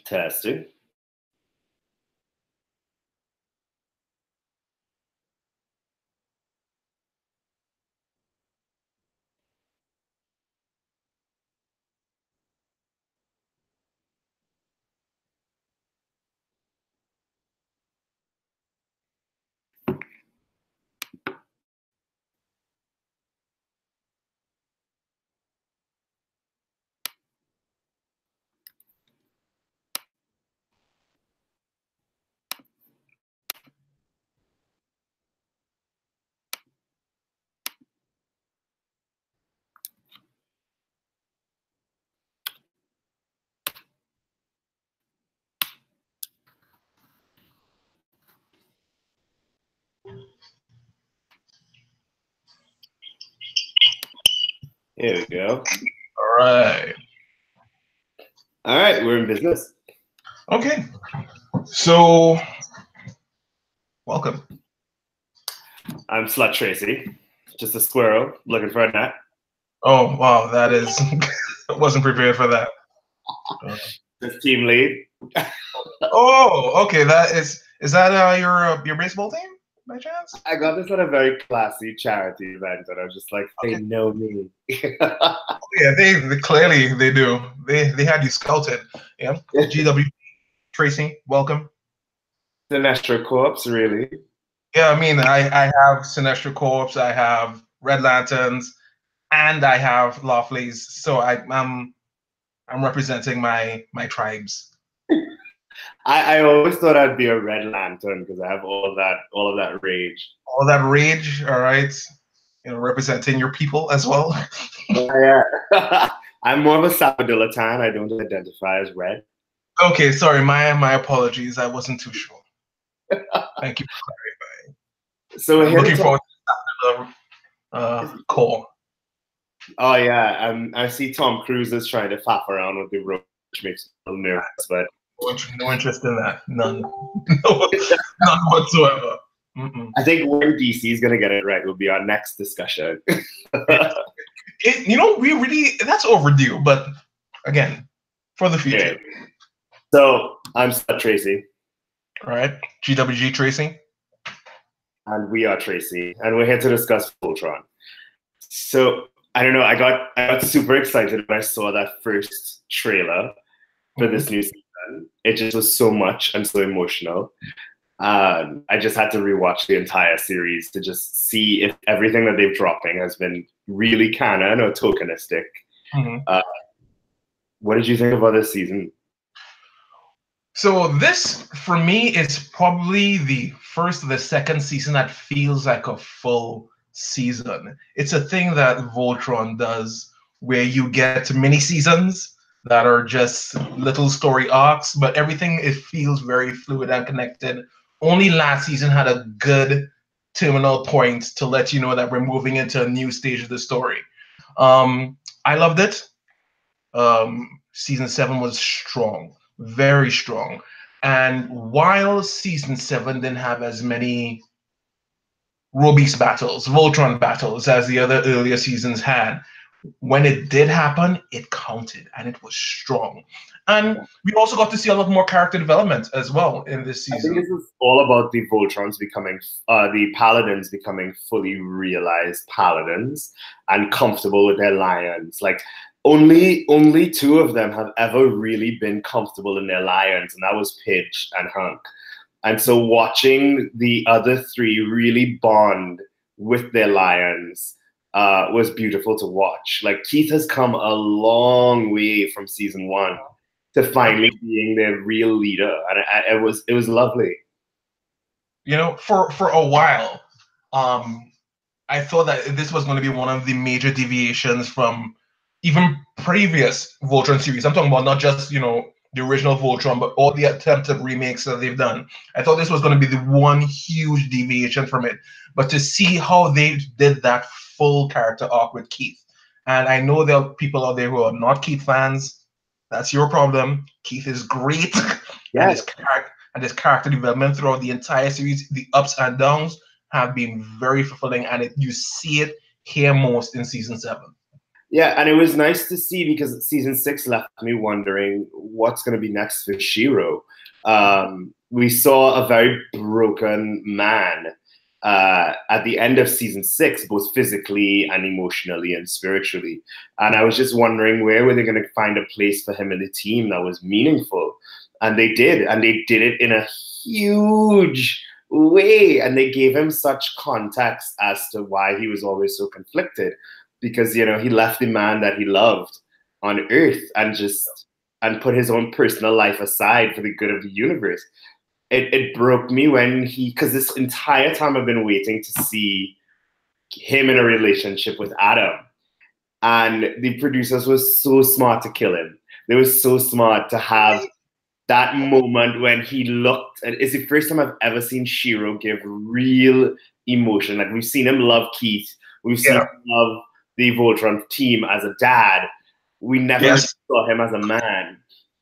Testing. Here we go. All right. All right, we're in business. Okay. So, welcome. I'm Slut Tracy, just a squirrel looking for a nut. Oh, wow, that is... I wasn't prepared for that. This team lead. Oh, okay, that is that your baseball team, by chance? I got this at a very classy charity event, and I was just like, they know me. Yeah, they clearly they do. They had you scouted. Yeah. GW Tracy, welcome. Sinestro Corps, really. Yeah, I mean, I have Sinestro Corps, I have Red Lanterns, and I have Lawfleys. So I'm representing my tribes. I always thought I'd be a Red Lantern because I have all of that rage. All that rage, all right. You know, representing your people as well. Yeah. I'm more of a Sapodilatan. I don't identify as red. Okay, sorry, my apologies. I wasn't too sure. Thank you for clarifying. So I'm looking forward to the call. Oh yeah, I see Tom Cruise is trying to faff around with the rope, which makes me a little nervous, but no interest in that. None. None whatsoever. I think when DC is gonna get it right will be our next discussion. You know, we really that's overdue, but again, for the future. Okay. So I'm Slut Tracy. All right, GWG Tracy. And we are Tracy, and we're here to discuss Voltron. So I don't know, I got super excited when I saw that first trailer for this new season. It just was so much and so emotional. I just had to rewatch the entire series to just see if everything that they're dropping has been really canon or tokenistic. What did you think about this season? So this, for me, is probably the first or the second season that feels like a full season. It's a thing that Voltron does where you get mini seasons that are just little story arcs, but everything, it feels very fluid and connected. Only last season had a good terminal point to let you know that we're moving into a new stage of the story. I loved it. Season 7 was strong, very strong. And while season 7 didn't have as many Robies battles, Voltron battles as the other earlier seasons had, when it did happen, it counted and it was strong. And we also got to see a lot more character development as well in this season. I think this is all about the Voltrons becoming, the Paladins becoming fully realized Paladins and comfortable with their lions. Like, only 2 of them have ever really been comfortable in their lions, and that was Pidge and Hunk. And so watching the other 3 really bond with their lions was beautiful to watch. Like, Keith has come a long way from season 1 to finally being their real leader, and it was lovely. You know, for a while, I thought that this was going to be one of the major deviations from even previous Voltron series. I'm talking about not just, you know, the original Voltron, but all the attempted remakes that they've done. I thought this was going to be the one huge deviation from it. But to see how they did that full character arc with Keith, and I know there are people out there who are not Keith fans. That's your problem. Keith is great. Yes. And his character development throughout the entire series, the ups and downs, have been very fulfilling, and you see it here most in season 7. Yeah, and it was nice to see because season 6 left me wondering what's going to be next for Shiro. We saw a very broken man at the end of season 6, both physically and emotionally and spiritually. And I was just wondering where were they going to find a place for him in the team that was meaningful. And they did it in a huge way. And they gave him such context as to why he was always so conflicted. Because, he left the man that he loved on Earth and put his own personal life aside for the good of the universe. It broke me because this entire time I've been waiting to see him in a relationship with Adam. And the producers were so smart to kill him. They were so smart to have that moment when he looked, and it's the first time I've ever seen Shiro give real emotion. Like, we've seen him love Keith. We've seen him love the Voltron team as a dad. We never really saw him as a man.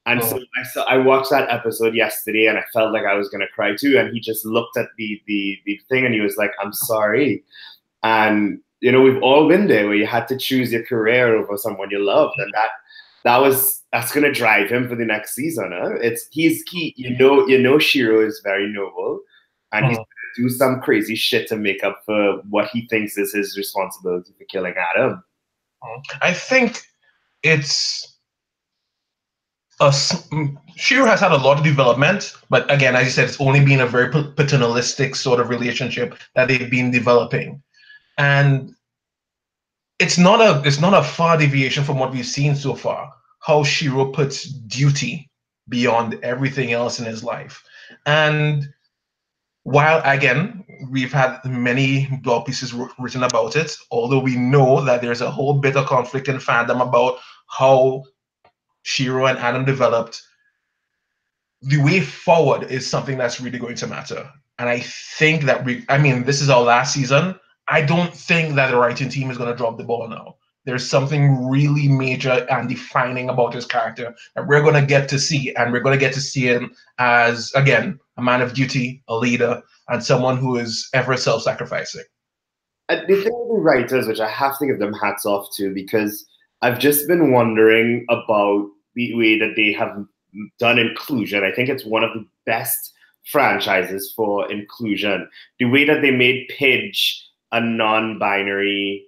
And so I watched that episode yesterday and I felt like I was going to cry too. And he just looked at the thing and he was like, I'm sorry. And, we've all been there where you had to choose your career over someone you loved. And that's going to drive him for the next season. Huh? He's key. Shiro is very noble and he's going to do some crazy shit to make up for what he thinks is his responsibility for killing Adam. I think Shiro has had a lot of development, but again, as you said, it's only been a very paternalistic sort of relationship that they've been developing, and it's not a far deviation from what we've seen so far. How Shiro puts duty beyond everything else in his life, and while again we've had many blog pieces written about it, although we know that there's a whole bit of conflict in fandom about how Shiro and Adam developed, the way forward is something that's really going to matter. And I think that this is our last season. I don't think that the writing team is going to drop the ball now. There's something really major and defining about his character that we're going to get to see. And we're going to get to see him as, again, a man of duty, a leader, and someone who is ever self-sacrificing. The thing with the writers, which I have to give them hats off to, because I've just been wondering about the way that they have done inclusion. I think it's one of the best franchises for inclusion. The way that they made Pidge a non-binary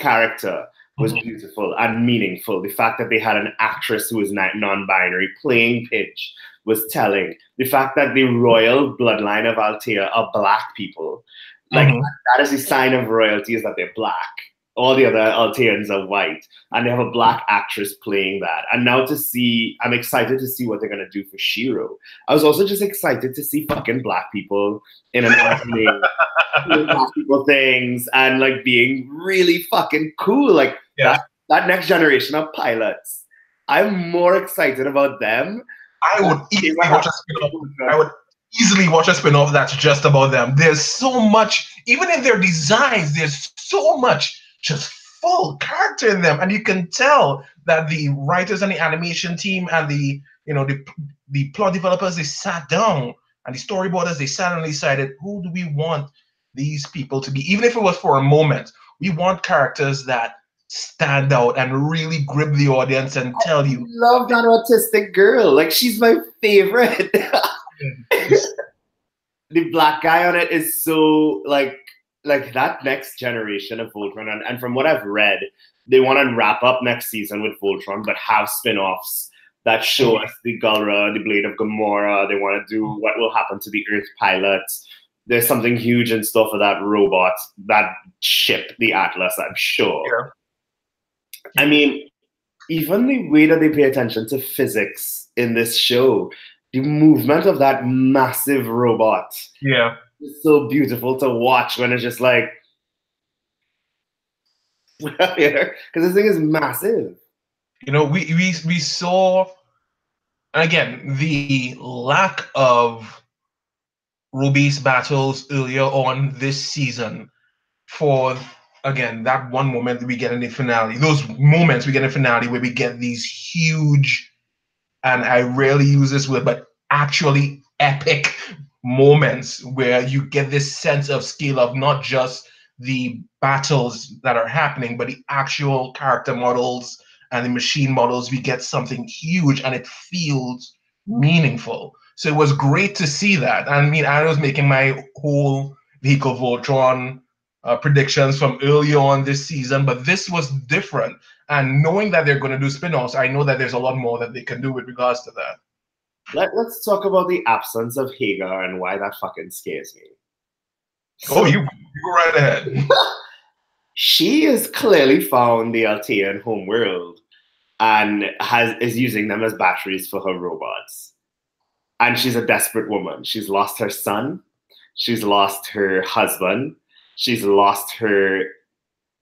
character was beautiful and meaningful. The fact that they had an actress who was non-binary playing Pidge was telling. The fact that the royal bloodline of Altea are Black people, that is the sign of royalty, is that they're Black. All the other Alteans are white, and they have a Black actress playing that. And now I'm excited to see what they're going to do for Shiro. I was also just excited to see fucking Black people in an anime, doing Black people things, and like being really fucking cool. Like that next generation of pilots. I'm more excited about them. I would easily watch a spin-off that's just about them. There's so much, even in their designs, there's so much just full character in them, and you can tell that the writers and the animation team and the plot developers, they sat down, and the storyboarders, they sat and decided, who do we want these people to be? Even if it was for a moment, we want characters that stand out and really grip the audience and tell you. I love that autistic girl. Like, she's my favorite. The Black guy on it is so like that next generation of Voltron, and from what I've read, they want to wrap up next season with Voltron, but have spin-offs that show us the Gulra, the Blade of Gamora. They want to do what will happen to the Earth pilots. There's something huge in store for that robot, that ship, the Atlas, I'm sure. Yeah. I mean, even the way that they pay attention to physics in this show, the movement of that massive robot. Yeah. It's so beautiful to watch when it's just like, because this thing is massive. We saw, and again, the lack of role-based battles earlier on this season for, again, that one moment that we get in the finale, those moments we get in the finale where we get these huge, and I rarely use this word, but actually epic moments where you get this sense of scale of not just the battles that are happening, but the actual character models and the machine models, we get something huge and it feels meaningful. So it was great to see that. I mean, I was making my whole Vehicle Voltron predictions from early on this season, but this was different. And knowing that they're going to do spin-offs, I know that there's a lot more that they can do with regards to that. Let's talk about the absence of Hagar and why that fucking scares me. So, you go right ahead. She has clearly found the Altean homeworld and is using them as batteries for her robots. And she's a desperate woman. She's lost her son. She's lost her husband. She's lost her,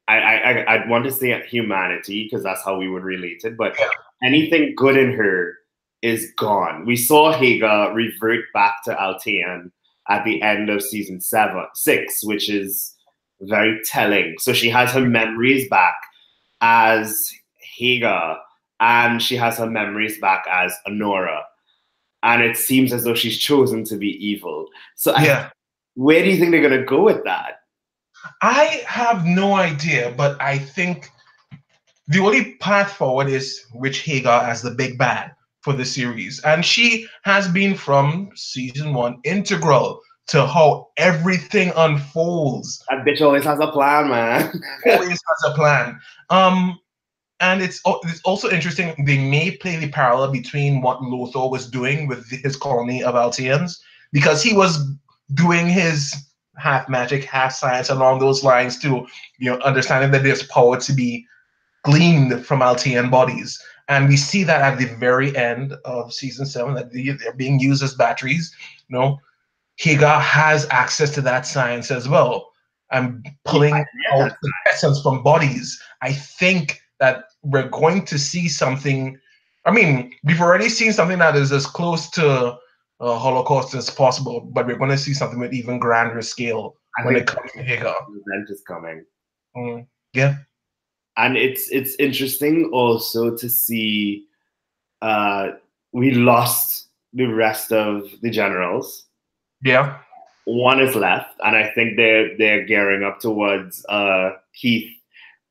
I want to say humanity, because that's how we would relate it. But anything good in her is gone. We saw Hagar revert back to Altean at the end of season 6, which is very telling. So she has her memories back as Hagar, and she has her memories back as Honora. And it seems as though she's chosen to be evil. So where do you think they're going to go with that? I have no idea, but I think the only path forward is Witch Hagar as the big bad for the series. And she has been from season 1 integral to how everything unfolds. That bitch always has a plan, man. Always has a plan. And it's also interesting, they may play the parallel between what Lothar was doing with his colony of Alteans, because he was doing his half magic, half science along those lines to, understanding that there's power to be gleaned from Altean bodies. And we see that at the very end of season 7, that they're being used as batteries. Hagar has access to that science as well. And pulling out the essence from bodies. I think that we're going to see something. I mean, we've already seen something that is as close to Holocaust as possible, but we're going to see something with even grander scale when it comes to Hagar. The event is coming. Yeah. And it's interesting also to see we lost the rest of the generals. Yeah. One is left, and I think they're gearing up towards Keith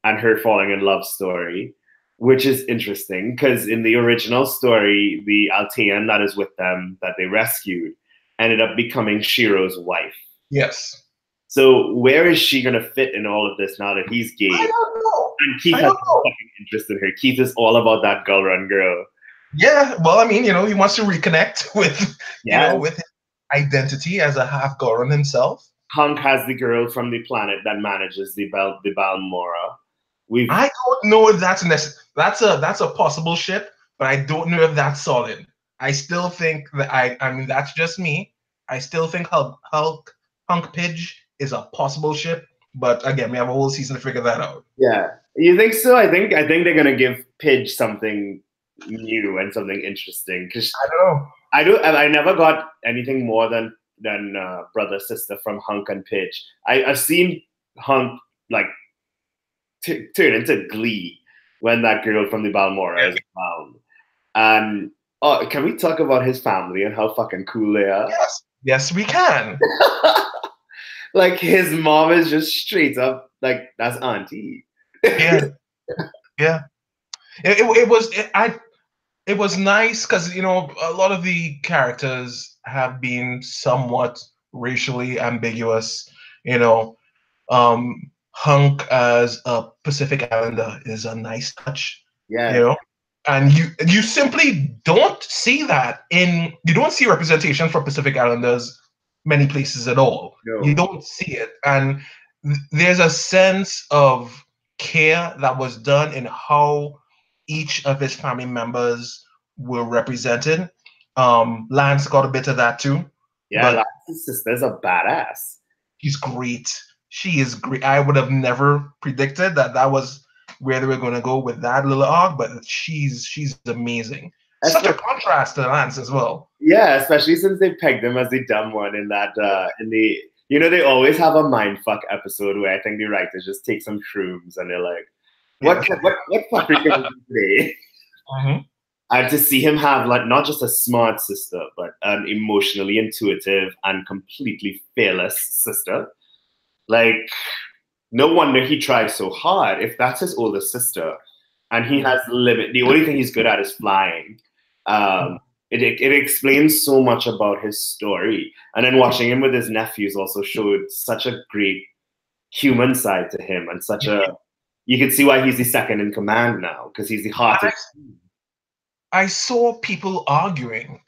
and her falling in love story, which is interesting because in the original story, the Altean that is with them that they rescued ended up becoming Shiro's wife. Yes. So where is she gonna fit in all of this now that he's gay? I don't know. And Keith has no fucking interest in her. Keith is all about that girl run girl. Yeah, well, I mean, he wants to reconnect with, with his identity as a half Goron himself. Hunk has the girl from the planet that manages the Balmora. I don't know if that's that's a possible ship, but I don't know if that's solid. I still think that I mean that's just me. I still think Hunk Pidge is a possible ship, but again, we have a whole season to figure that out. Yeah, you think so? I think they're gonna give Pidge something new and something interesting. Because I don't know. I never got anything more than brother sister from Hunk and Pidge. I've seen Hunk like turn into glee when that girl from the Balmora is found. And can we talk about his family and how fucking cool they are? Yes, we can. Like his mom is just straight up like that's auntie. Yeah. It was nice because a lot of the characters have been somewhat racially ambiguous. Hunk as a Pacific Islander is a nice touch. Yeah. And you simply don't see that you don't see representation for Pacific Islanders many places at all. No. You don't see it. And there's a sense of care that was done in how each of his family members were represented. Lance got a bit of that too. Yeah, Lance's sister's a badass. She's great. She is great. I would have never predicted that was where they were going to go with that little arc, but she's amazing. Such a contrast to Lance as well. Yeah, especially since they pegged him as the dumb one in that they always have a mindfuck episode where I think the writers just take some shrooms and they're like, what fuck are we gonna do today? Mm-hmm. And to see him have like not just a smart sister, but an emotionally intuitive and completely fearless sister. Like No wonder he tries so hard. If that's his older sister, and he has limit, the only thing he's good at is flying. It explains so much about his story. And then watching him with his nephews also showed such a great human side to him, and such a, you can see why he's the second in command now, because he's the heart of. I saw people arguing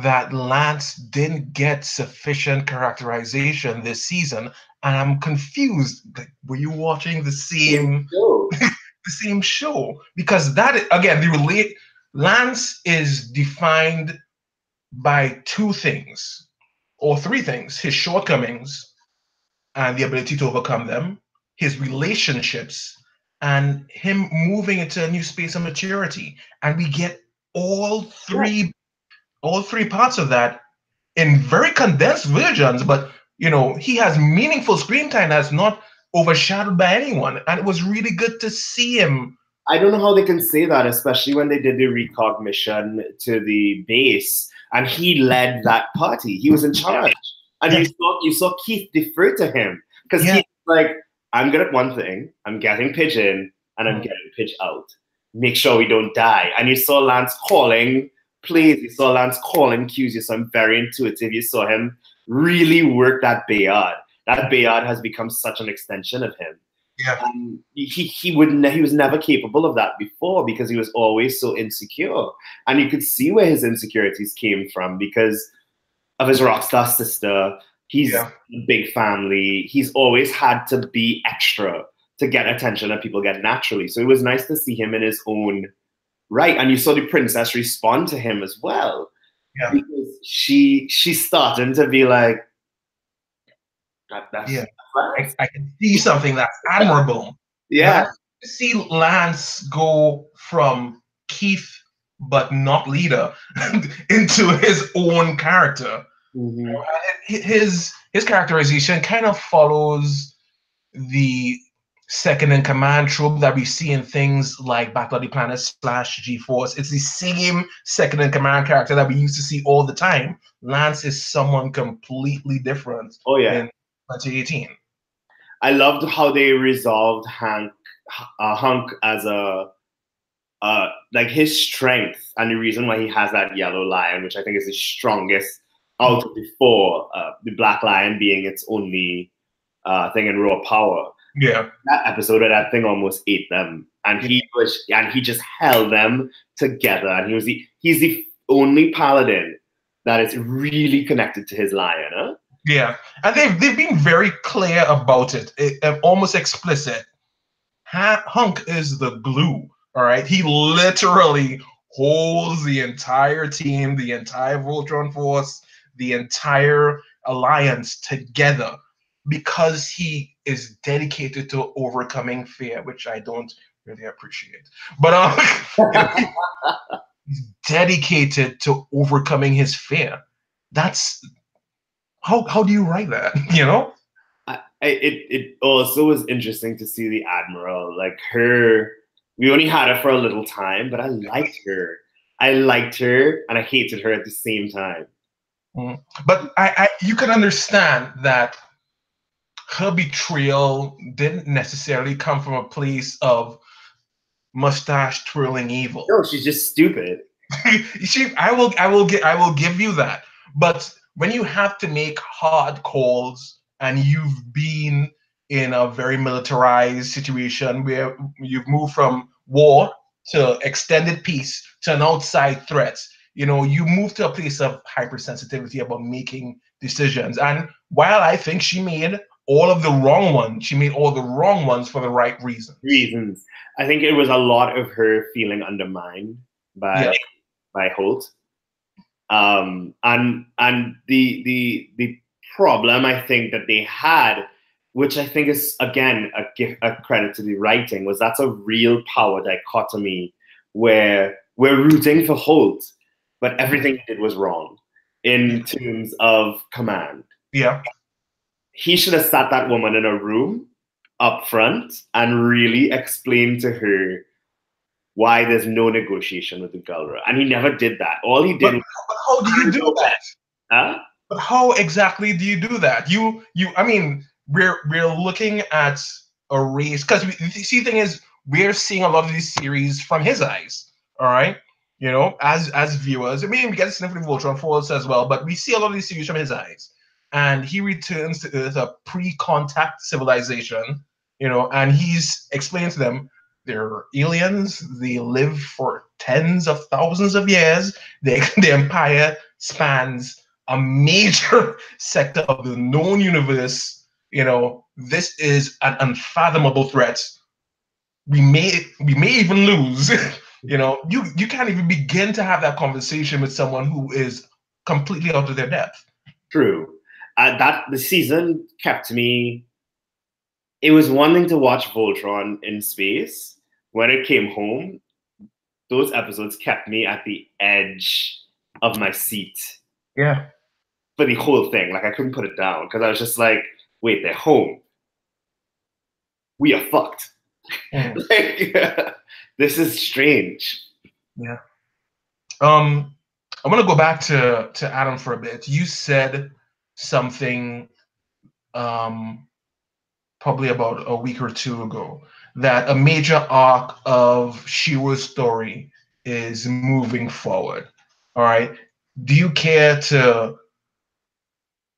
that Lance didn't get sufficient characterization this season, and I'm confused. Like, were you watching the same the same show? Because that, again, Lance is defined by two things or three things: his shortcomings and the ability to overcome them, his relationships, and him moving into a new space of maturity. And we get all three parts of that in very condensed versions, but he has meaningful screen time that's not overshadowed by anyone. And it was really good to see him. I don't know how they can say that, especially when they did the recognition to the base, and he led that party. He was in charge. And you saw Keith defer to him, because Keith was like, I'm good at one thing. I'm getting pitch in and I'm getting pitch out. Make sure we don't die. And you saw Lance calling plays. You saw Lance calling cues. You saw him very intuitive. You saw him really work that Bayard. That Bayard has become such an extension of him. Yeah. He was never capable of that before, because he was always so insecure. And you could see where his insecurities came from because of his rock star sister. He's a big family. He's always had to be extra to get attention that people get naturally. So it was nice to see him in his own right. And you saw the princess respond to him as well. Yeah. Because she's starting to be like, that's I can see something that's admirable. Yeah. To see Lance go from Keith but not leader into his own character. Mm-hmm. His characterization kind of follows the second in command trope that we see in things like Battle of the Planets / G-Force. It's the same second in command character that we used to see all the time. Lance is someone completely different. Oh yeah. In 2018. I loved how they resolved Hunk as like his strength, and the reason why he has that yellow lion, which I think is the strongest out of the four, the black lion being its only thing in raw power. Yeah. That episode of that thing almost ate them, and he just held them together, and he's the only paladin that is really connected to his lion, huh? Yeah, and they've been very clear about it, almost explicit. Hunk is the glue, all right? He literally holds the entire team, the entire Voltron force, the entire alliance together, because he is dedicated to overcoming fear, which I don't really appreciate. But he's dedicated to overcoming his fear. That's how do you write that? It also was interesting to see the Admiral, like her. We only had her for a little time, but I liked her. I liked her, and I hated her at the same time. But you can understand that her betrayal didn't necessarily come from a place of mustache twirling evil. No, she's just stupid. I will give you that. But when you have to make hard calls and you've been in a very militarized situation where you've moved from war to extended peace to an outside threat, you move to a place of hypersensitivity about making decisions. And while I think she made all the wrong ones for the right reasons. I think it was a lot of her feeling undermined by Holt. And the problem I think that they had, which I think is again a credit to the writing, was that's a real power dichotomy where we're rooting for Holt, but everything he did was wrong in terms of command. Yeah. He should have sat that woman in a room up front and really explained to her why there's no negotiation with the Galra. And he never did that. All he did but how do you do that? Huh? But how exactly do you do that? I mean, we're looking at a race because the see thing is we're seeing a lot of these series from his eyes. All right, you know, as viewers. I mean, we get a sniff of Voltron for us as well, but we see a lot of these series from his eyes. And he returns to Earth, a pre-contact civilization, you know, and he's explaining to them they're aliens. They live for tens of thousands of years. The empire spans a major sector of the known universe. You know, this is an unfathomable threat. We may even lose. You know, you can't even begin to have that conversation with someone who is completely out of their depth. True. That the season kept me. It was one thing to watch Voltron in space. When it came home, those episodes kept me at the edge of my seat. Yeah. For the whole thing. Like, I couldn't put it down because I was just like, wait, they're home. We are fucked. Like, this is strange. Yeah. I want to go back to Adam for a bit. You said something probably about a week or two ago that a major arc of Shiro's story is moving forward. All right. Do you care to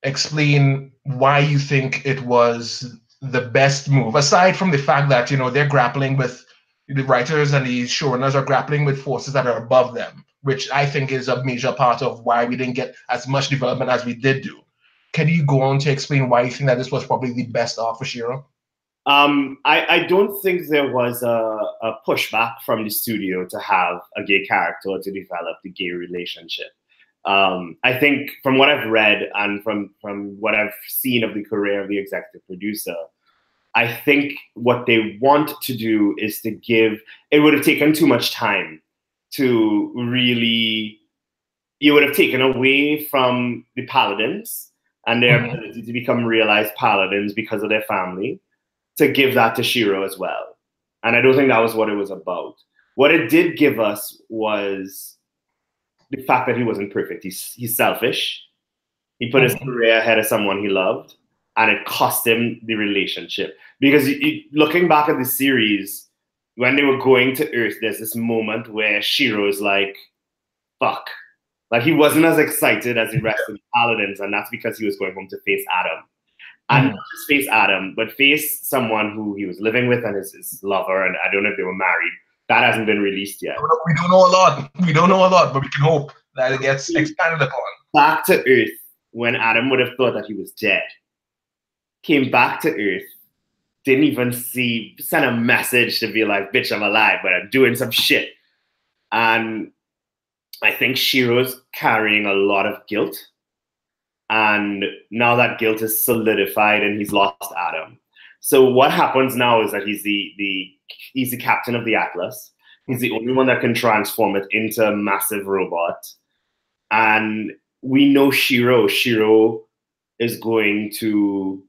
explain why you think it was the best move, aside from the fact that, you know, they're grappling with, the writers and the showrunners are grappling with forces that are above them, which I think is a major part of why we didn't get as much development as we did do. Can you go on to explain why you think that this was probably the best arc for Shiro? I don't think there was a pushback from the studio to have a gay character to develop the gay relationship. I think from what I've read and from what I've seen of the career of the executive producer, I think what they want to do is to give, it would have taken too much time to really, you would have taken away from the paladins and their ability to become realized paladins because of their family, to give that to Shiro as well. And I don't think that was what it was about. What it did give us was the fact that he wasn't perfect. He's selfish. He put his career ahead of someone he loved, and it cost him the relationship. Because looking back at the series, when they were going to Earth, there's this moment where Shiro is like, fuck. Like, he wasn't as excited as the rest of the paladins, and that's because he was going home to face Adam. And not just face Adam, but face someone who he was living with and his lover, and I don't know if they were married. That hasn't been released yet. We don't know a lot. We don't know a lot, but we can hope that it gets expanded upon. Back to Earth, when Adam would have thought that he was dead, came back to Earth, didn't even send a message to be like, bitch, I'm alive, but I'm doing some shit. And I think Shiro's carrying a lot of guilt. And now that guilt is solidified and he's lost Adam. So what happens now is that he's the captain of the Atlas. He's the only one that can transform it into a massive robot. And we know Shiro is going to,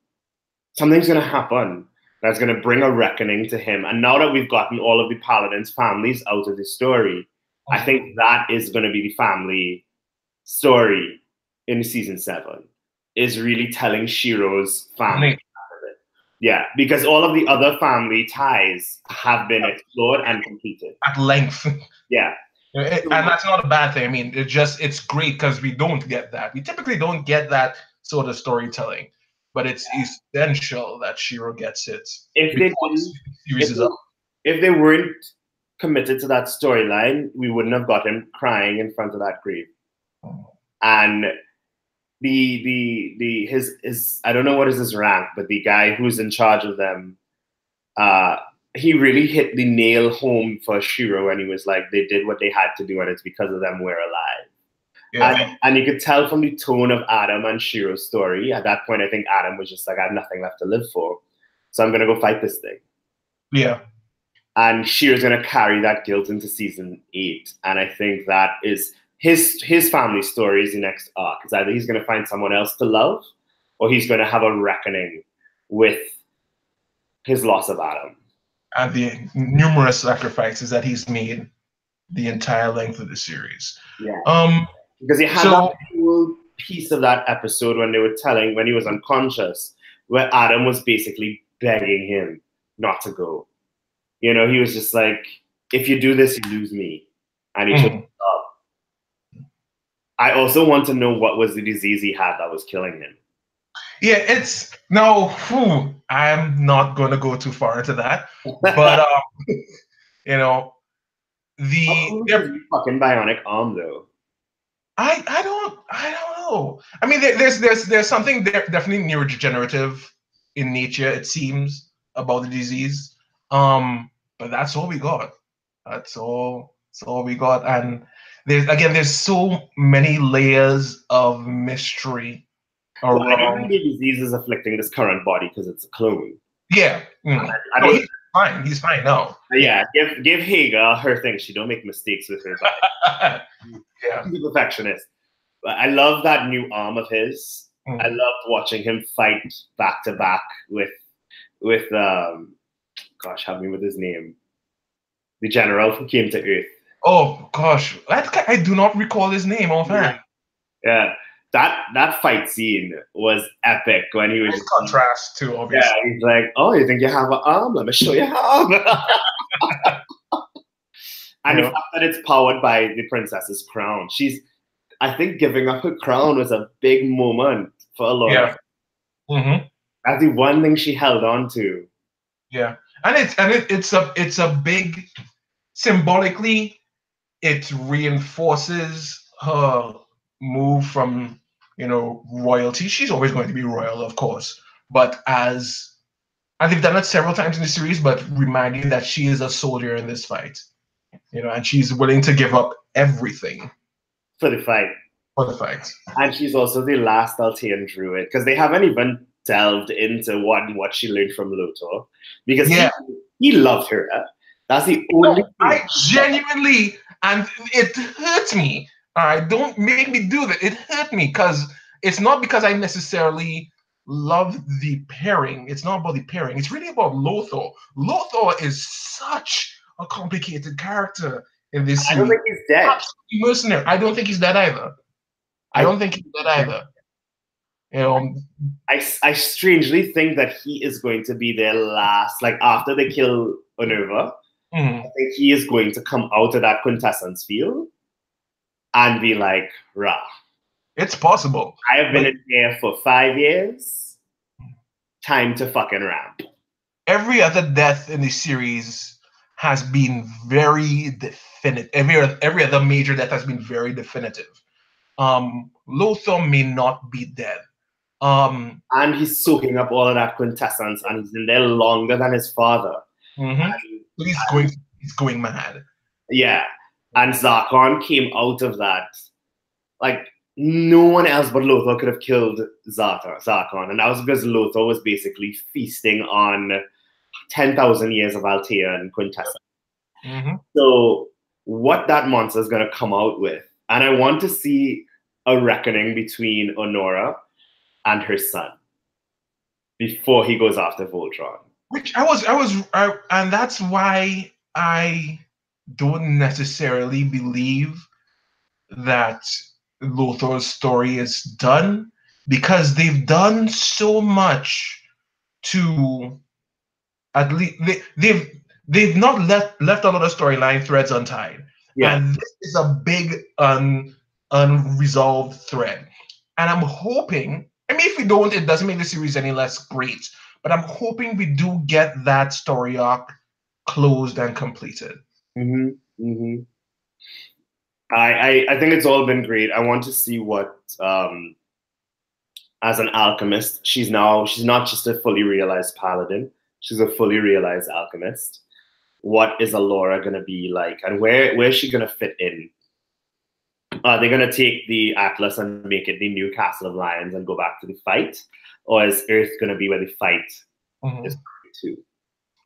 something's going to happen that's going to bring a reckoning to him. And now that we've gotten all of the Paladins' families out of the story, I think that is going to be the family story in season 7, is really telling Shiro's family. Yeah, because all of the other family ties have been explored and completed. At length. Yeah. And that's not a bad thing. I mean, it's great because we don't get that. We typically don't get that sort of storytelling. But it's essential that Shiro gets it. If they weren't committed to that storyline, we wouldn't have got him crying in front of that grave. And his I don't know what is his rank, but the guy who's in charge of them, he really hit the nail home for Shiro, and he was like, they did what they had to do, and it's because of them we're alive. Yeah. And you could tell from the tone of Adam and Shiro's story, at that point, I think Adam was just like, I have nothing left to live for, so I'm going to go fight this thing. Yeah. And Shiro's going to carry that guilt into season 8. And I think that is his family story is the next arc. It's either he's going to find someone else to love, or he's going to have a reckoning with his loss of Adam. And the numerous sacrifices that he's made the entire length of the series. Yeah. Because he had that whole piece of that episode when they were telling, when he was unconscious, where Adam was basically begging him not to go. You know, he was just like, if you do this, you lose me. And he took it up. I also want to know what was the disease he had that was killing him. Yeah, it's no. I'm not going to go too far into that, but you know, the fucking bionic arm though. I don't know. I mean, there's something definitely neurodegenerative in nature. It seems about the disease, but that's all we got. That's all we got, and there's so many layers of mystery around. Well, I don't think the disease is afflicting this current body because it's a clone. Yeah, he's fine. He's fine now. Yeah, give Hagar her thing. She don't make mistakes with her body. Yeah, he's a perfectionist. But I love that new arm of his. I loved watching him fight back to back with gosh, help me with his name. The general who came to Earth. Oh gosh, I do not recall his name offhand. Yeah, that fight scene was epic when he was just contrast too, obviously. Yeah, he's like, "Oh, you think you have an arm? Let me show you how." And the fact that it's powered by the princess's crown, I think giving up her crown was a big moment for Laura. Yeah. That's the one thing she held on to. Yeah, and it's a big, symbolically, it reinforces her move from royalty. She's always going to be royal, of course, but and they've done it several times in the series, but reminding that she is a soldier in this fight, and she's willing to give up everything for the fight. And she's also the last Altean druid, because they haven't even delved into what she learned from Lothar, because he loved her. That's the only thing. I genuinely, and it hurts me. All right, don't make me do that. It hurt me because it's not because I necessarily love the pairing. It's not about the pairing. It's really about Lothar. Lothar is such a complicated character in this series. I don't think he's dead. Absolutely mercenary. I don't think he's dead either. I strangely think that he is going to be their last, like after they kill Onova, I think he is going to come out of that quintessence field and be like, rah. It's possible. I have been in here for 5 years. Time to fucking ramp. Every other death in the series has been very definitive. Every other major death has been very definitive. Lothar may not be dead. And he's soaking up all of that quintessence, and he's in there longer than his father. He's going mad. Yeah. And Zarkon came out of that. Like, no one else but Lothar could have killed Zarkon. And that was because Lothar was basically feasting on 10,000 years of Altean quintessence. So what that monster is going to come out with. And I want to see a reckoning between Honora and her son before he goes after Voltron. Which and that's why I don't necessarily believe that Lothar's story is done, because they've done so much to, at least they've not left a lot of storyline threads untied. Yeah. And this is a big unresolved thread. And I'm hoping, I mean, if we don't, it doesn't make the series any less great, but I'm hoping we do get that story arc closed and completed. I think it's all been great. I want to see what, as an alchemist, she's not just a fully realized paladin. She's a fully realized alchemist. What is Alora going to be like, and where is she going to fit in? Are they going to take the Atlas and make it the new Castle of Lions and go back to the fight? Or is Earth going to be where the fight is going to?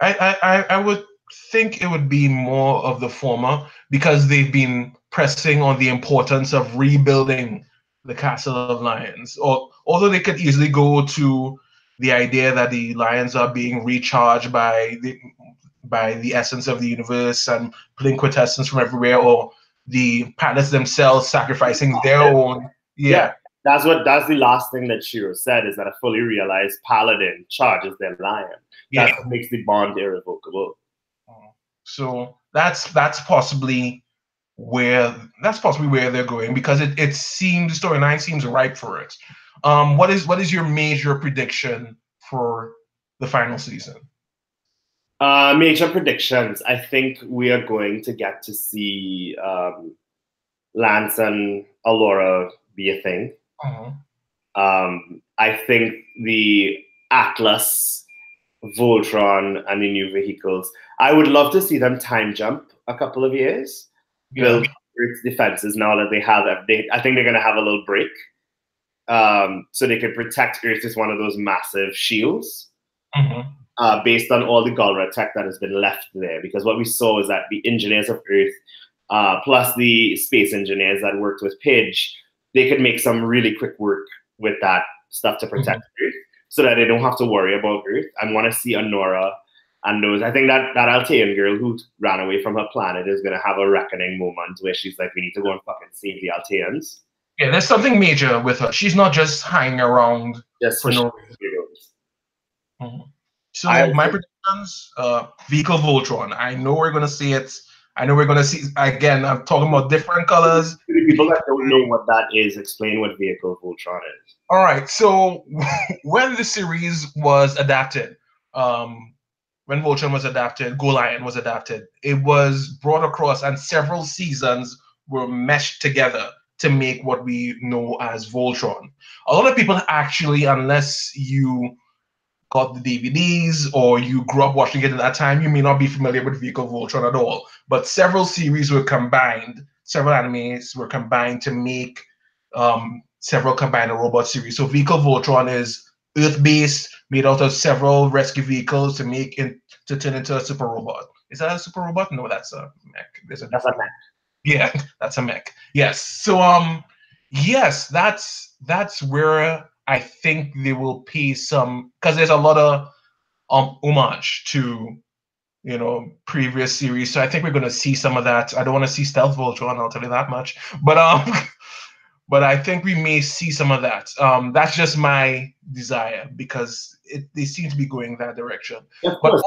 I would think it would be more of the former, because they've been pressing on the importance of rebuilding the Castle of Lions. Although they could easily go to the idea that the lions are being recharged by the essence of the universe and pulling quintessence from everywhere, or the planets themselves sacrificing their own. Yeah. That's the last thing that Shiro said, is that a fully realized paladin charges their lion. That's what makes the bond irrevocable. So that's possibly where they're going, because it seems, the storyline seems ripe for it. What is your major prediction for the final season? Major predictions. I think we are going to get to see Lance and Allura be a thing. I think the Atlas, Voltron, and the new vehicles, I would love to see them time jump a couple of years, build Earth's defenses now that they have. I think they're going to have a little break, so they can protect Earth as one of those massive shields, based on all the Galra tech that has been left there. Because what we saw is that the engineers of Earth, plus the space engineers that worked with Pidge, they could make some really quick work with that stuff to protect Earth, so that they don't have to worry about Earth. I want to see Honora and those. I think that Altean girl who ran away from her planet is going to have a reckoning moment where she's like, we need to go and fucking save the Alteans. Yeah, there's something major with her. She's not just hanging around for no reason. So my predictions, vehicle Voltron. I know we're going to see it. I know we're going to see, again, I'm talking about different colors. People that don't know what that is, explain what vehicle Voltron is. All right. So when the series was adapted, when Voltron was adapted, Go Lion was adapted, it was brought across, and several seasons were meshed together to make what we know as Voltron. A lot of people actually, unless you got the DVDs or you grew up watching it at that time, you may not be familiar with Vehicle Voltron at all. But several series were combined, several animes were combined to make several combined robot series. So Vehicle Voltron is Earth-based, made out of several rescue vehicles to turn into a super robot. Is that a super robot? No, that's a mech. That's a mech. Yeah, that's a mech. Yes. So yes, that's where I think they will pay some, because there's a lot of homage to, you know, previous series. So I think we're gonna see some of that. I don't want to see Stealth Voltron, I'll tell you that much. But but I think we may see some of that. That's just my desire, because they seem to be going that direction. Of course,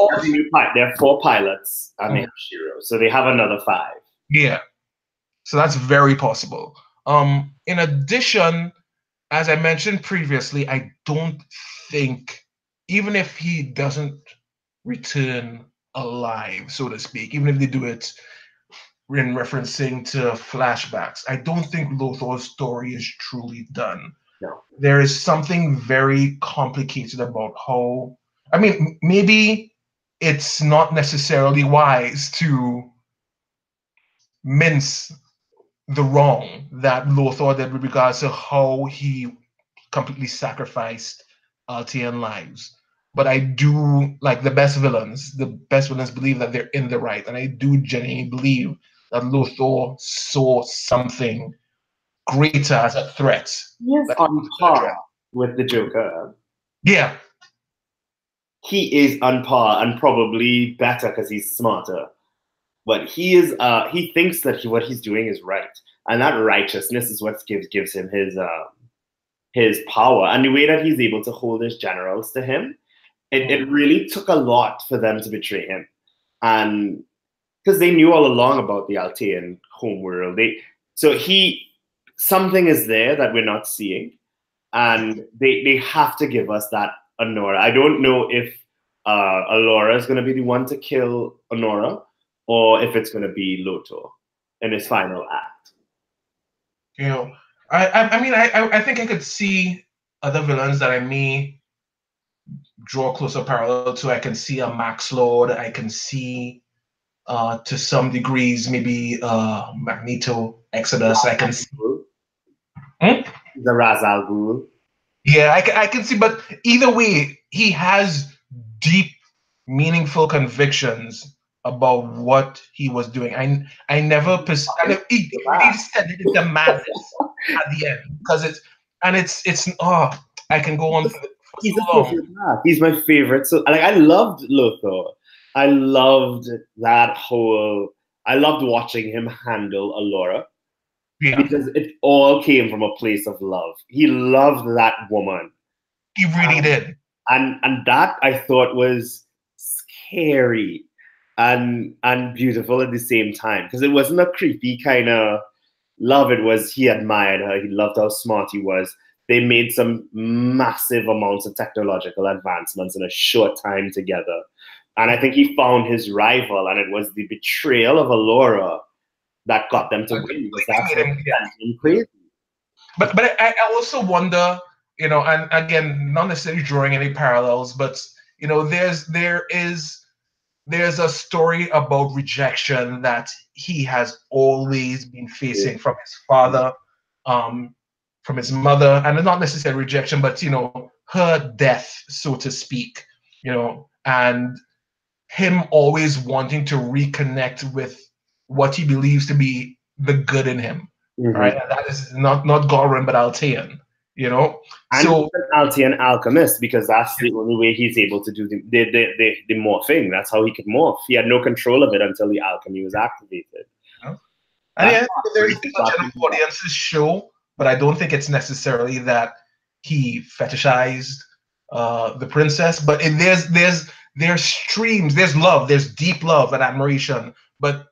there are 4 pilots and they have Shiro, so they have another 5. Yeah, so that's very possible. In addition, as I mentioned previously, I don't think, even if he doesn't return alive, so to speak, even if they do it in referencing to flashbacks, I don't think Lothor's story is truly done. No. There is something very complicated about how, I mean, maybe it's not necessarily wise to mince the wrong that Lothor did with regards to how he completely sacrificed Altean lives. But I do, like, the best villains believe that they're in the right. And I do genuinely believe that Lothor saw something greater as a threat. Yes, on par with the Joker. Yeah. He is on par, and probably better because he's smarter. But he thinks that what he's doing is right. And that righteousness is what gives him his power. And the way that he's able to hold his generals to him, it really took a lot for them to betray him. And because they knew all along about the Altean homeworld. Something is there that we're not seeing. And they have to give us that Honora. I don't know if Allura is going to be the one to kill Honora, or if it's going to be Lothor in his final act. You know, I mean, I think I could see other villains that I may draw closer parallel to. I can see a Max Lord. I can see, to some degrees, maybe Magneto, Exodus. I can see. The Ra's al Ghul. Yeah, I can see, but either way, he has deep, meaningful convictions about what he was doing. I never perceived he said it the madness at the end, because it's I can go on for He's so long. He's my favorite. So like, I loved Lothor. I loved that whole. I loved watching him handle Allura. Yeah, because it all came from a place of love. He loved that woman. he really did. And that I thought was scary and beautiful at the same time, because it wasn't a creepy kind of love. It was, he admired her, he loved how smart he was. They made some massive amounts of technological advancements in a short time together, and I think he found his rival, and it was the betrayal of Alora that got them to win, because that's what sent him crazy. But I also wonder, and again, not necessarily drawing any parallels, but there's a story about rejection that he has always been facing from his father, from his mother, and not necessarily rejection, but her death, so to speak, and him always wanting to reconnect with what he believes to be the good in him. Mm-hmm. Right, and that is not Goran but Altean. And so an Altean alchemist, because that's the only way he's able to do the morphing. That's how he could morph. He had no control of it until the alchemy was activated. And yeah, there's a general audience's show, but I don't think it's necessarily that he fetishized the princess. But there's streams, there's love, there's deep love and admiration. But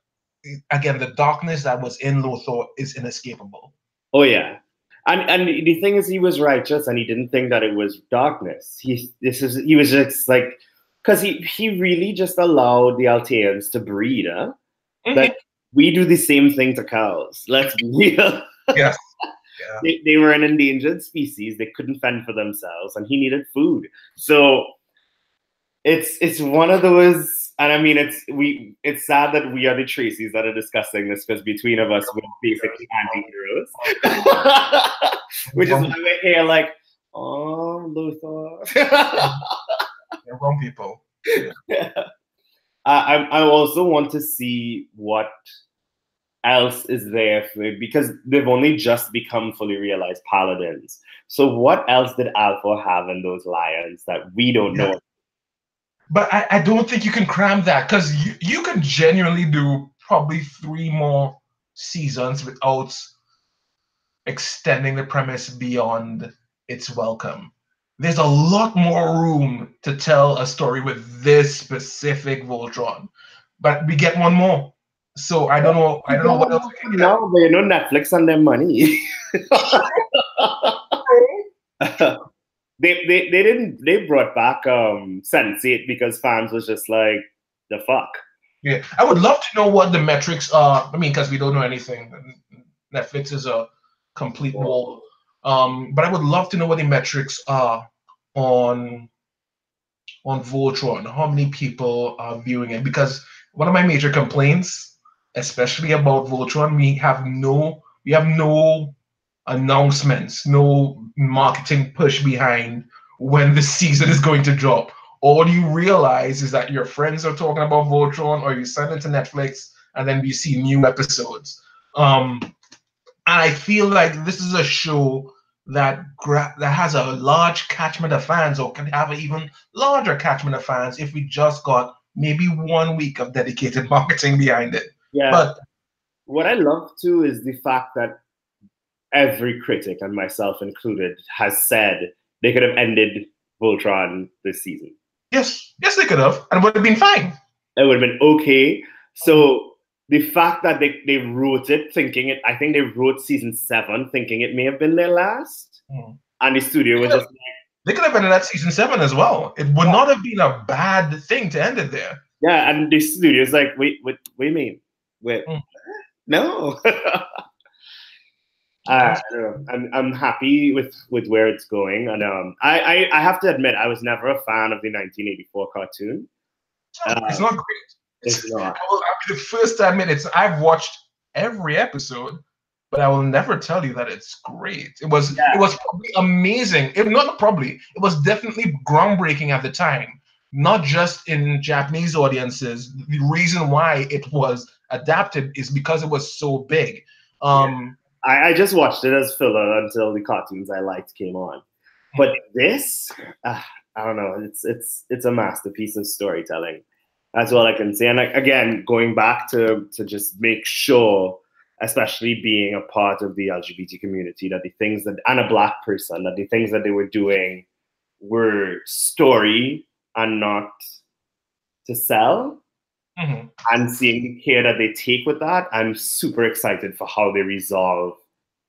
again, the darkness that was in Lothar is inescapable. Oh yeah, and the thing is, he was righteous, and he didn't think that it was darkness. He was just like, because he really just allowed the Alteans to breed. Huh? Mm-hmm. Like, we do the same thing to cows. Let's be real. Yes. Yeah. They were an endangered species. They couldn't fend for themselves, and he needed food. So it's one of those, and I mean, it's sad that we are the Tracys that are discussing this, because between of us, we're basically anti-heroes, which is why we're here like, oh, Lothar. They're wrong people. Yeah. I also want to see what else is there for it, because they've only just become fully realized paladins. So what else did Alpha have in those lions that we don't know? But I don't think you can cram that, because you can genuinely do probably 3 more seasons without extending the premise beyond its welcome. There's a lot more room to tell a story with this specific Voltron, but we get one more. So I don't know what else we can get. No, but Netflix and their money. They brought back Sense8 because fans was just like, the fuck. Yeah, I would love to know what the metrics are. I mean, because we don't know anything. Netflix is a complete wall. But I would love to know what the metrics are on Voltron. How many people are viewing it? Because one of my major complaints, especially about Voltron, we have no announcements, no marketing push behind when the season is going to drop. All you realize is that your friends are talking about Voltron, or you sign into Netflix and then you see new episodes. And I feel like this is a show that has a large catchment of fans, or can have an even larger catchment of fans if we just got maybe 1 week of dedicated marketing behind it. Yeah. But what I love too is the fact that every critic, and myself included, has said they could have ended Voltron this season. Yes, they could have, and it would have been fine. It would have been okay. So the fact that they wrote it thinking it, I think they wrote season 7 thinking it may have been their last, and the studio was just like, they could have ended at season 7 as well. It would not have been a bad thing to end it there. Yeah, and the studio is like, wait, what do you mean? Wait, no. I don't know. I'm happy with where it's going, and I have to admit, I was never a fan of the 1984 cartoon. It's not great. It's not. I'll be the first to admit I've watched every episode, but I will never tell you that it's great. It was probably amazing. It was definitely groundbreaking at the time, not just in Japanese audiences. The reason why it was adapted is because it was so big. I just watched it as filler until the cartoons I liked came on. But this, I don't know. It's a masterpiece of storytelling. That's all I can say. And again, going back to just make sure especially being a part of the LGBT community, that the things that, and a Black person, that the things that they were doing were story and not to sell. Mm-hmm. And seeing the care that they take with that, I'm super excited for how they resolve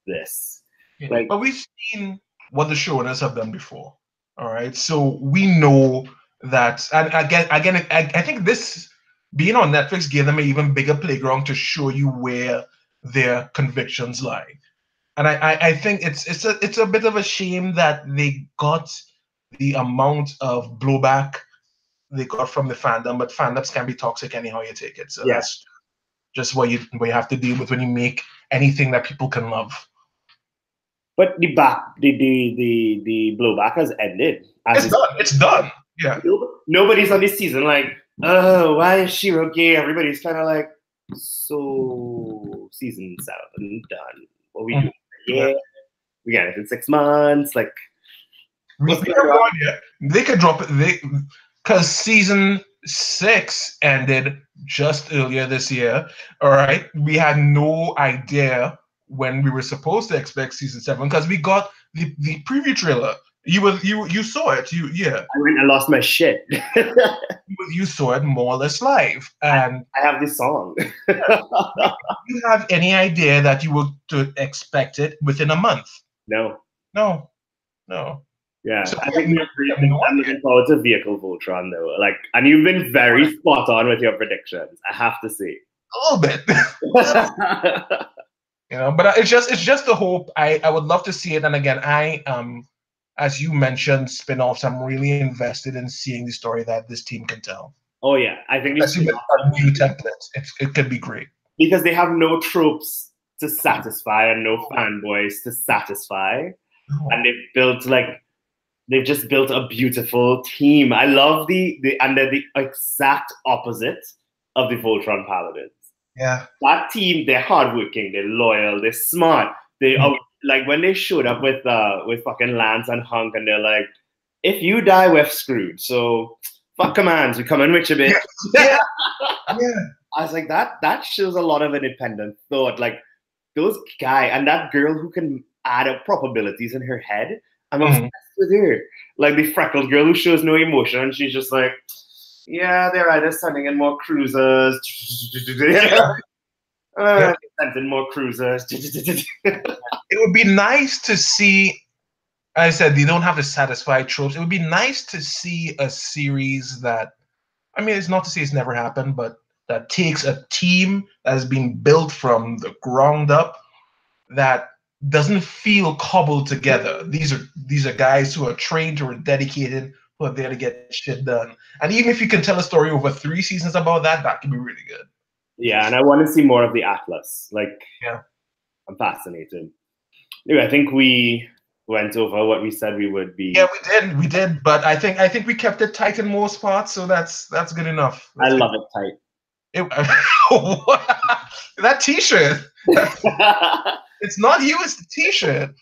this. Yeah. Like, but we've seen what the showrunners have done before. All right, so we know that, and again, I think this being on Netflix gave them an even bigger playground to show you where their convictions lie. And I think it's a bit of a shame that they got the amount of blowback they got from the fandom, but fandoms can be toxic anyhow you take it. So yeah. that's just what you have to deal with when you make anything that people can love. But the blowback has ended. It's done. It's done. Yeah. Nobody's on this season like, oh, why is Shiro gay? Everybody's kind of like, so season 7 done. What we do? Yeah, we got it in 6 months. Like, they could drop it. Because season 6 ended just earlier this year. All right, we had no idea when we were supposed to expect season 7 because we got the preview trailer. You saw it. I went and lost my shit. You saw it more or less live, and I have this song. Do you have any idea that you were to expect it within a month? No. Yeah, so I think I'm looking forward to Vehicle Voltron though. Like, and you've been very spot on with your predictions. I have to say, a little bit. But it's just the hope. I would love to see it. And again, as you mentioned, spin-offs. I'm really invested in seeing the story that this team can tell. Oh yeah, I think especially with our new templates, it could be great because they have no tropes to satisfy and no fanboys to satisfy, and they've just built a beautiful team. I love and they're the exact opposite of the Voltron Paladins. Yeah. That team, they're hardworking, they're loyal, they're smart. They are like when they showed up with fucking Lance and Hunk, and they're like, if you die, we're screwed. So fuck commands, we come in with you, bitch. Yeah. I was like, that shows a lot of independent thought. Like those guy and that girl who can add up probabilities in her head. I'm obsessed with her. Like the freckled girl who shows no emotion, and she's just like, yeah, they're either sending in more cruisers. Sending more cruisers. It would be nice to see, I said, they don't have to satisfy tropes. It would be nice to see a series that, I mean, it's not to say it's never happened, but that takes a team that has been built from the ground up that doesn't feel cobbled together. These are guys who are trained, who are dedicated, who are there to get shit done. And even if you can tell a story over 3 seasons about that, that can be really good. Yeah, and I want to see more of the Atlas. Like, yeah, I'm fascinated. Anyway, I think we went over what we said we would be. Yeah, we did. But I think we kept it tight in most parts, so that's good enough. I love it tight. That T-shirt. It's not you, it's the T-shirt.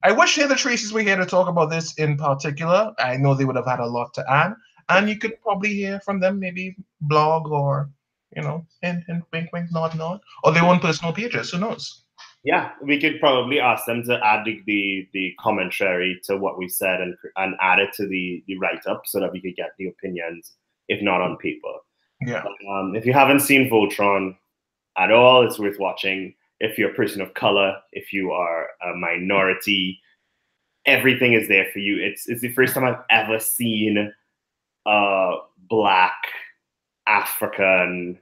I wish the other Traces were here to talk about this in particular. I know they would have had a lot to add, and you could probably hear from them, maybe blog or, and wink, wink, nod, nod, or their own personal pages. Who knows? Yeah, we could probably ask them to add the commentary to what we said and add it to the write-up so that we could get the opinions, if not on paper. Yeah. If you haven't seen Voltron at all, it's worth watching. If you're a person of color, if you are a minority, everything is there for you. It's the first time I've ever seen a Black African,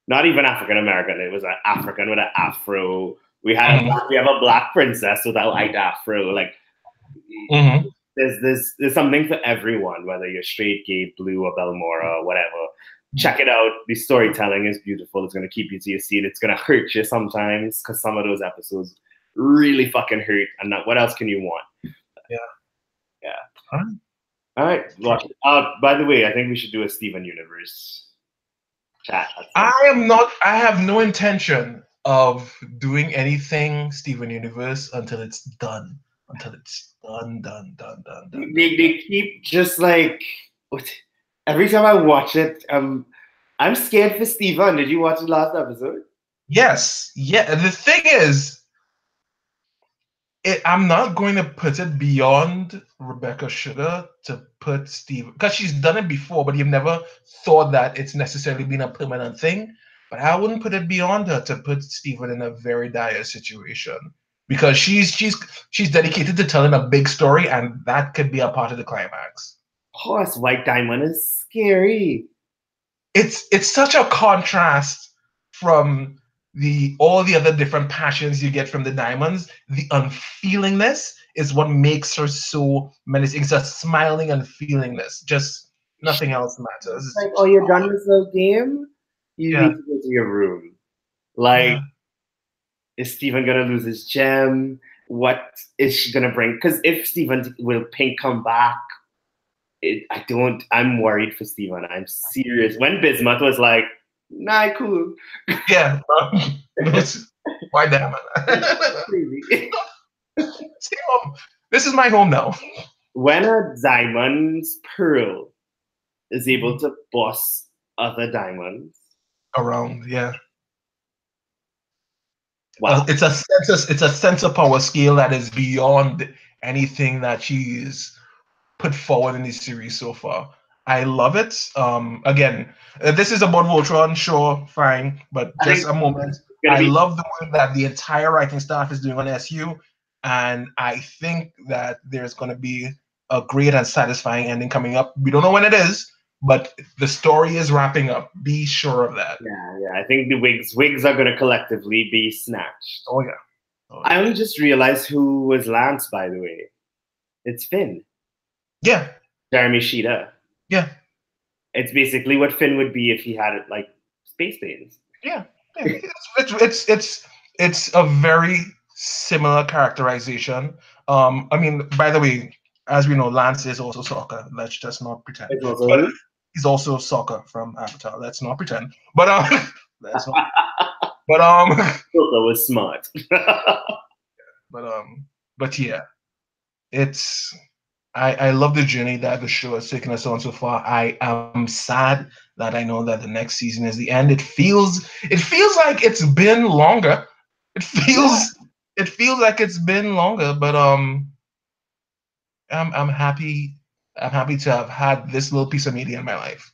not even African American. It was an African with an afro. We have a Black princess with a white afro. Like, there's something for everyone, whether you're straight, gay, blue, or Belmora, or whatever. Check it out. The storytelling is beautiful. It's going to keep you to your seat. It's going to hurt you sometimes because some of those episodes really fucking hurt. And what else can you want? Yeah. All right. Watch it. By the way, I think we should do a Steven Universe chat. I have no intention of doing anything Steven Universe until it's done. Until it's done. They keep just like... Every time I watch it, I'm scared for Steven. Did you watch the last episode? Yes, yeah. The thing is, I'm not going to put it beyond Rebecca Sugar to put Steve, because she's done it before, but you've never thought that it's necessarily been a permanent thing. But I wouldn't put it beyond her to put Steven in a very dire situation, because she's dedicated to telling a big story, and that could be a part of the climax. Horse White Diamond is scary. It's such a contrast from all the other different passions you get from the diamonds. The unfeelingness is what makes her so menacing. It's a smiling unfeelingness. Just nothing else matters. Like, oh, you're done with the game? You Yeah. need to go to your room. Like, Yeah. is Steven gonna lose his gem? What is she gonna bring? Because if Steven will Pink come back, I'm worried for Steven. I'm serious. When Bismuth was like, nah, cool. Yeah. Why diamond? Crazy. Stay home. This is my home now. When a diamond's pearl is able to boss other diamonds Around, yeah. wow. It's a sense of power scale that is beyond anything that she's put forward in this series so far. I love it. Again, this is about Voltron, sure, fine, but just a moment. I love the work that the entire writing staff is doing on SU, and I think that there's going to be a great and satisfying ending coming up. We don't know when it is, but the story is wrapping up. Be sure of that. Yeah. I think the wigs are going to collectively be snatched. Oh yeah. I only just realized who was Lance, by the way. It's Finn. Yeah. Jeremy Sheeta. Yeah. It's basically what Finn would be if he had like space pains. Yeah. It's a very similar characterization. I mean, by the way, as we know, Lance is also Sokka. Let's just not pretend. But he's also Sokka from Avatar. Let's not pretend. But let's not. But Sokka was smart. but yeah, it's. I love the journey that the show has taken us on so far. I am sad that I know that the next season is the end. It feels like it's been longer. It feels like it's been longer, but I'm happy. I'm happy to have had this little piece of media in my life.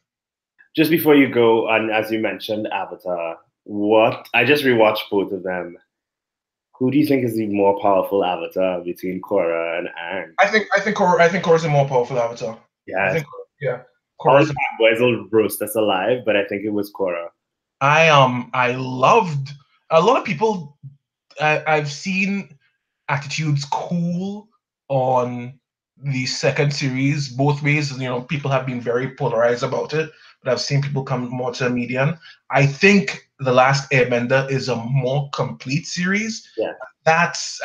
Just before you go, and as you mentioned, Avatar. I just rewatched both of them. Who do you think is the more powerful Avatar between Korra and Aang? I think Korra's the more powerful Avatar. Yeah. Korra's boys will roast us alive, but I think it was Korra. I loved a lot of people. I've seen attitudes cool on the second series both ways. You know, people have been very polarized about it, but I've seen people come more to a median. I think The Last Airbender is a more complete series. Yeah.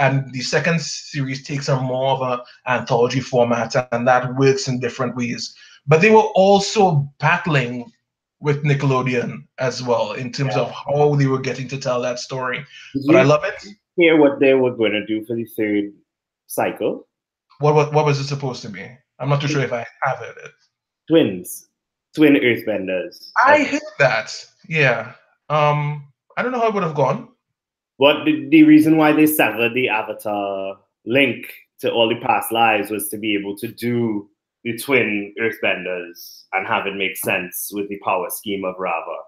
And the second series takes a more of an anthology format, and that works in different ways. But they were also battling with Nickelodeon as well in terms of how they were getting to tell that story. But I love it. Hear what they were going to do for the third cycle? What was it supposed to be? I'm not too sure if I have it. Twin Earthbenders. I heard that. Yeah. I don't know how it would have gone. But the reason why they severed the Avatar link to all the past lives was to be able to do the twin Earthbenders and have it make sense with the power scheme of Rava.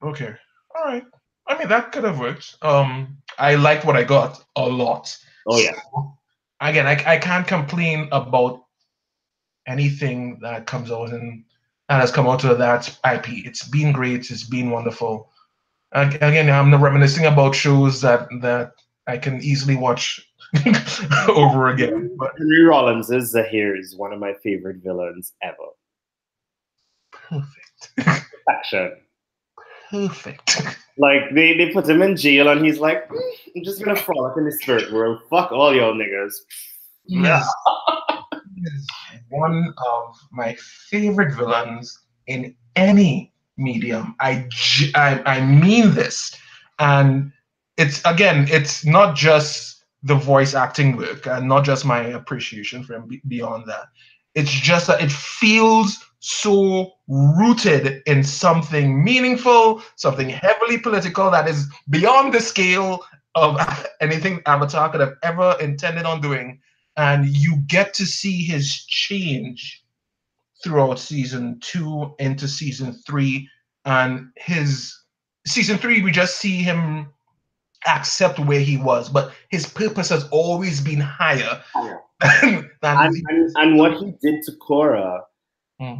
Okay. All right. I mean, that could have worked. I liked what I got a lot. Oh, yeah. So, again, I can't complain about anything that comes out and that has come out of that IP. It's been great. It's been wonderful. Again, I'm reminiscing about shows that I can easily watch over again. But Henry Rollins' Zahir is one of my favorite villains ever. Perfect. Perfection. Perfect. Like, they put him in jail and he's like, I'm just gonna frolic in the spirit world. Fuck all y'all niggas. Yes. He is one of my favorite villains in any medium. I mean this. And it's not just the voice acting work and not just my appreciation for him beyond that. It's just that it feels so rooted in something meaningful, something heavily political that is beyond the scale of anything Avatar could have ever intended on doing. And you get to see his change throughout season 2 into season 3. And his season 3, we just see him accept where he was, but his purpose has always been higher than and what he did to Korra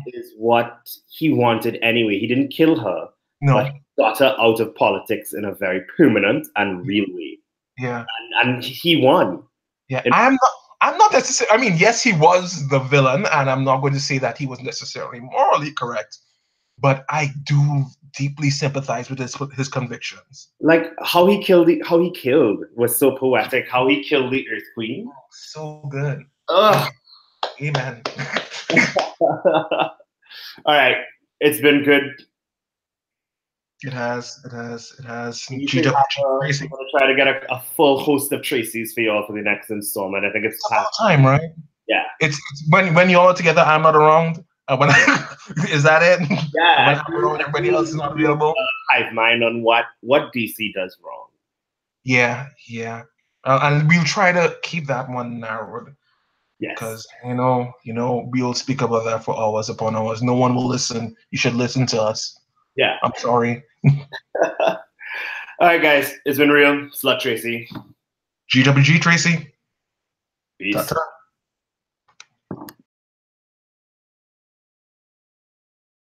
is what he wanted anyway. He didn't kill her, but he got her out of politics in a very permanent and real way. Yeah, and he won. Yeah, I'm not necessarily. I mean, yes, he was the villain, and I'm not going to say that he was necessarily morally correct, but I do deeply sympathize with his convictions. Like how he killed was so poetic. How he killed the Earth Queen, so good. Ugh. Amen. All right, it's been good. It has. I'm gonna try to get a full host of Tracy's for y'all for the next installment. I think it's past time, right? Yeah. It's when y'all are together, I'm not around. When is that it? Yeah. When I'm around, everybody else is not available. Hive mind on what DC does wrong. Yeah. And we'll try to keep that one narrowed. Yes. Because we'll speak about that for hours upon hours. No one will listen. You should listen to us. Yeah. I'm sorry. All right, guys. It's been real. Slut Tracy. GWG Tracy. Peace. Ta-ta.